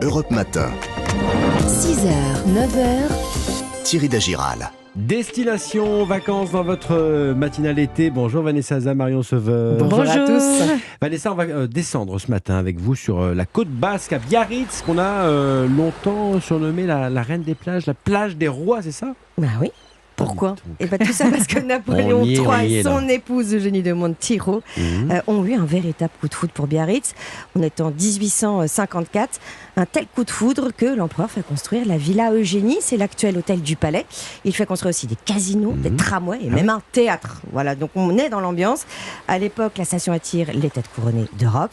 Europe Matin. 6h, 9h. Thierry Dagiral. Destination vacances dans votre matinale été. Bonjour Vanessa Azam, Marion Sauveur. Bonjour à tous. Vanessa, on va descendre ce matin avec vous sur la côte basque à Biarritz, qu'on a longtemps surnommée la reine des plages, la plage des rois, c'est ça ? Bah oui. Pourquoi ? Et tout ça parce que Napoléon On y III est, et son là. épouse Eugénie de Montijo ont eu un véritable coup de foudre pour Biarritz. On est en 1854. Un tel coup de foudre que l'empereur fait construire la Villa Eugénie. C'est l'actuel hôtel du Palais. Il fait construire aussi des casinos, des tramways et même un théâtre. Voilà, donc on est dans l'ambiance. À l'époque, la station attire les têtes couronnées d'Europe,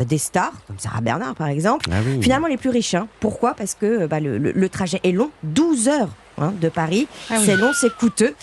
des stars, comme Sarah Bernard par exemple. Ah oui. Finalement, les plus riches. Pourquoi ? Parce que le trajet est long, 12 heures. De Paris, c'est long, c'est coûteux.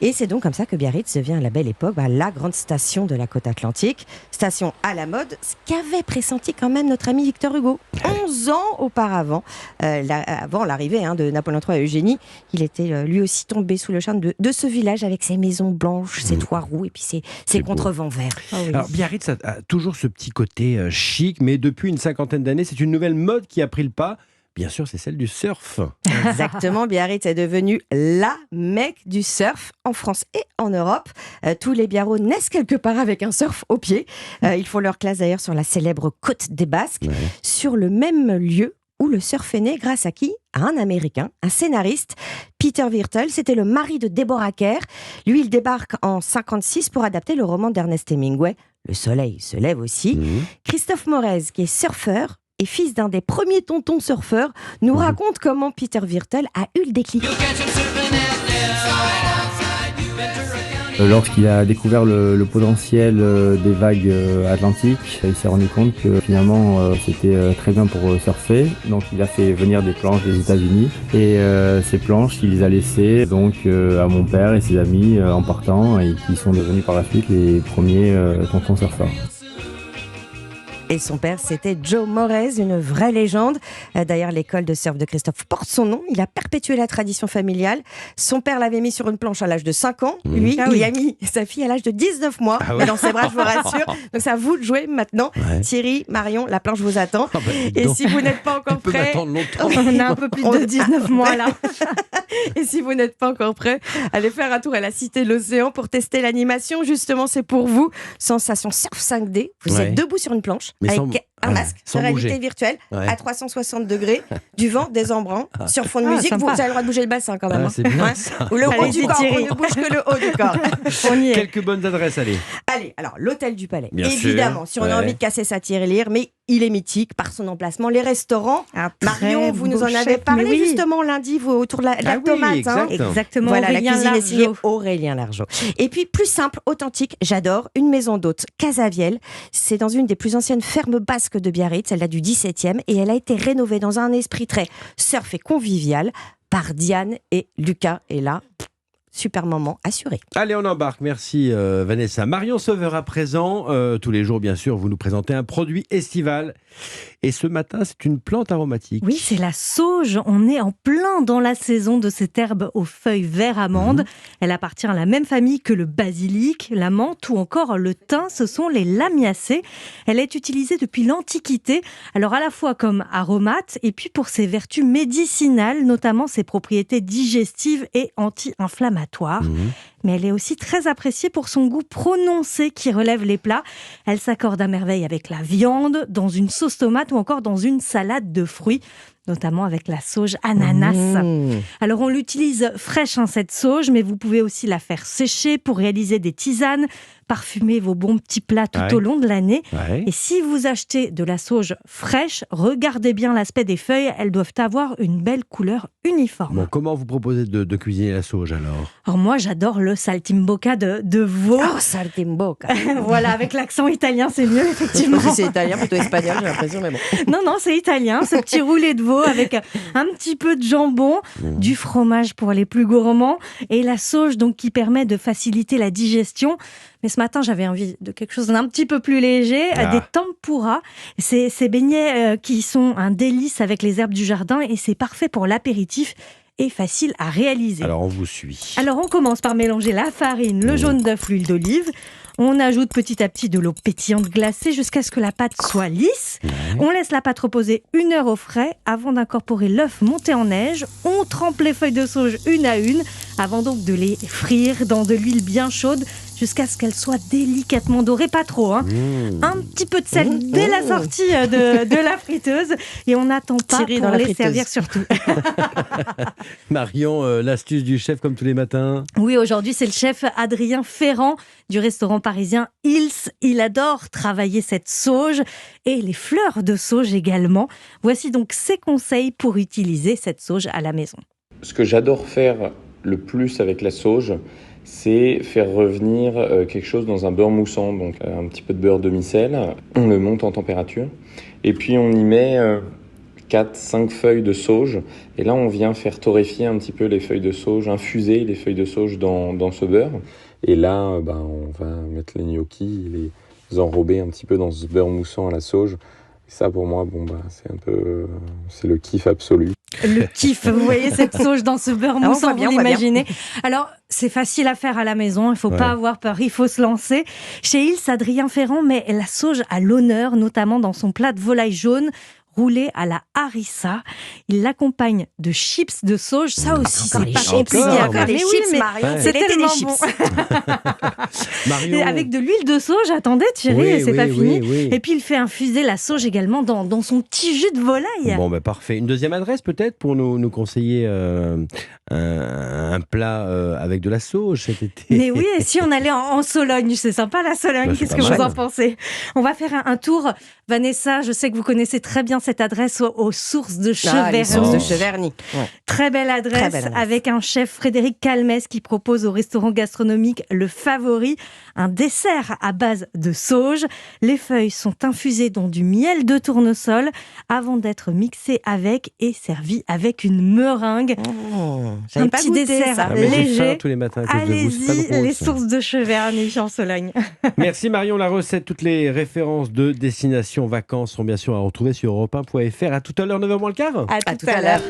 Et c'est donc comme ça que Biarritz devient à la belle époque la grande station de la côte atlantique. Station à la mode, ce qu'avait pressenti quand même notre ami Victor Hugo. 11 ans auparavant, avant l'arrivée de Napoléon III et Eugénie, il était lui aussi tombé sous le charme de ce village avec ses maisons blanches, ses toits roux et puis ses contrevents verts. Ah oui. Alors Biarritz a toujours ce petit côté chic, mais depuis une cinquantaine d'années, c'est une nouvelle mode qui a pris le pas. Bien sûr, c'est celle du surf. Exactement, Biarritz est devenue la Mecque du surf en France et en Europe. Tous les Biarros naissent quelque part avec un surf au pied. Ils font leur classe d'ailleurs sur la célèbre côte des Basques, sur le même lieu où le surf est né grâce à qui ? À un Américain, un scénariste, Peter Wirtle. C'était le mari de Deborah Kerr. Lui, il débarque en 1956 pour adapter le roman d'Ernest Hemingway. Le soleil se lève aussi. Christophe Morez, qui est surfeur, et fils d'un des premiers tontons surfeurs, nous raconte comment Peter Wirtle a eu le déclic. Lorsqu'il a découvert le potentiel des vagues atlantiques, il s'est rendu compte que finalement c'était très bien pour surfer. Donc il a fait venir des planches des États-Unis et ces planches il les a laissées donc à mon père et ses amis en partant et qui sont devenus par la suite les premiers tontons surfeurs. Et son père, c'était Joe Morez, une vraie légende. D'ailleurs, l'école de surf de Christophe porte son nom. Il a perpétué la tradition familiale. Son père l'avait mis sur une planche à l'âge de 5 ans. Lui, il a mis sa fille à l'âge de 19 mois dans ses bras, je vous rassure. Donc, c'est à vous de jouer maintenant. Thierry, Marion, la planche vous attend. Et si vous n'êtes pas encore prêts... On a un peu plus de 19 mois là. Et si vous n'êtes pas encore prêts, allez faire un tour à la Cité de l'Océan pour tester l'animation. Justement, c'est pour vous. Sensation surf 5D. Vous êtes debout sur une planche. Mais avec un masque de réalité virtuelle à 360 degrés, du vent, des embruns, sur fond de musique. Vous avez le droit de bouger le bassin quand même. C'est bien ça. Ou le haut du corps, on ne bouge que le haut du corps. On y est. Quelques bonnes adresses, allez. Allez, alors l'hôtel du Palais. Bien évidemment, sûr. si on a envie de casser sa tirelire, mais il est mythique par son emplacement. Les restaurants, Marion, vous nous en avez parlé justement lundi, vous, autour de la tomate. Exactement. Voilà, Aurélien la cuisine est signée Largeau. Aurélien Largeau. Et puis, plus simple, authentique, j'adore, une maison d'hôtes, Casaviel. C'est dans une des plus anciennes fermes basques de Biarritz. Elle date du 17e et elle a été rénovée dans un esprit très surf et convivial par Diane et Lucas. Et là, super moment assuré. Allez, on embarque. Merci Vanessa. Marion Sauveur à présent. Tous les jours, bien sûr, vous nous présentez un produit estival. Et ce matin, c'est une plante aromatique. Oui, c'est la sauge. On est en plein dans la saison de cette herbe aux feuilles vert amande. Elle appartient à la même famille que le basilic, la menthe ou encore le thym. Ce sont les lamiacées. Elle est utilisée depuis l'Antiquité. Alors à la fois comme aromate et puis pour ses vertus médicinales, notamment ses propriétés digestives et anti-inflammatoires. Mais elle est aussi très appréciée pour son goût prononcé qui relève les plats. Elle s'accorde à merveille avec la viande, dans une sauce tomate ou encore dans une salade de fruits, notamment avec la sauge ananas. Alors on l'utilise fraîche cette sauge, mais vous pouvez aussi la faire sécher pour réaliser des tisanes, parfumer vos bons petits plats tout au long de l'année. Et si vous achetez de la sauge fraîche, regardez bien l'aspect des feuilles, elles doivent avoir une belle couleur uniforme. Bon, comment vous proposez de cuisiner la sauge alors ? Alors moi j'adore le saltimbocca de veau. Oh, saltimbocca. Voilà, avec l'accent italien c'est mieux effectivement. C'est italien, plutôt espagnol j'ai l'impression, mais bon. Non, c'est italien, ce petit roulé de veau avec un petit peu de jambon, du fromage pour les plus gourmands et la sauge donc qui permet de faciliter la digestion. Mais ce matin, j'avais envie de quelque chose d'un petit peu plus léger, des tempura. Ces beignets qui sont un délice avec les herbes du jardin et c'est parfait pour l'apéritif et facile à réaliser. Alors, on vous suit. Alors, on commence par mélanger la farine, le jaune d'œuf, l'huile d'olive. On ajoute petit à petit de l'eau pétillante glacée jusqu'à ce que la pâte soit lisse. On laisse la pâte reposer 1 heure au frais avant d'incorporer l'œuf monté en neige. On trempe les feuilles de sauge une à une avant donc de les frire dans de l'huile bien chaude jusqu'à ce qu'elles soient délicatement dorées, pas trop. Un petit peu de sel dès la sortie de la friteuse et on n'attend pas Thierry pour dans la les friteuse. servir surtout. Marion, l'astuce du chef comme tous les matins. Oui, aujourd'hui, c'est le chef Adrien Ferrand du restaurant parisien Hills. Il adore travailler cette sauge et les fleurs de sauge également. Voici donc ses conseils pour utiliser cette sauge à la maison. Ce que j'adore faire le plus avec la sauge, c'est faire revenir quelque chose dans un beurre moussant, donc un petit peu de beurre demi-sel. On le monte en température et puis on y met 4-5 feuilles de sauge. Et là, on vient faire torréfier un petit peu les feuilles de sauge, infuser les feuilles de sauge dans ce beurre. Et là, on va mettre les gnocchis, les enrober un petit peu dans ce beurre moussant à la sauge. Et ça, pour moi, c'est le kiff absolu. Le kiff, vous voyez cette sauge dans ce beurre Ah, on moussant, voit bien, vous on voit bien. l'imaginez. Alors, c'est facile à faire à la maison, il ne faut pas avoir peur, il faut se lancer. Chez Hills, Adrien Ferrand met la sauge à l'honneur, notamment dans son plat de volaille jaune, roulé à la harissa. Il l'accompagne de chips de sauge, ça aussi, Encore c'est les pas chips, compliqué à encore faire. les Mais chips, oui, mais Marion, Ouais. c'est c'est l'été des tellement chips. bon. Marion. Et avec de l'huile de sauge, attendez Thierry, Oui, c'est oui, pas fini. oui. Et puis il fait infuser la sauge également dans son petit jus de volaille. Bon, parfait. Une deuxième adresse peut-être pour nous conseiller un plat avec de la sauge cet été. Mais oui, et si on allait en Sologne, c'est sympa la Sologne, Bah, c'est qu'est-ce pas que vous mal. en pensez? On va faire un tour. Vanessa, je sais que vous connaissez très bien cette adresse aux sources de Les sources de Cheverny. Cheverny. Ouais. Très belle adresse, Très belle adresse. avec un chef Frédéric Calmès qui propose au restaurant gastronomique Le Favori un dessert à base de sauge. Les feuilles sont infusées dans du miel de tournesol avant d'être mixées avec et servies avec une meringue. J'avais Un pas petit goûté, dessert ça. Ah, mais j'ai léger. faim tous les matins à cause de vous, c'est pas Allez-y, drôle, les ça. sources de Cheverny en Sologne. Merci Marion, la recette, toutes les références de Destination Vacances sont bien sûr à retrouver sur europe1.fr. À tout à l'heure, 9h moins le quart. À À tout à l'heure.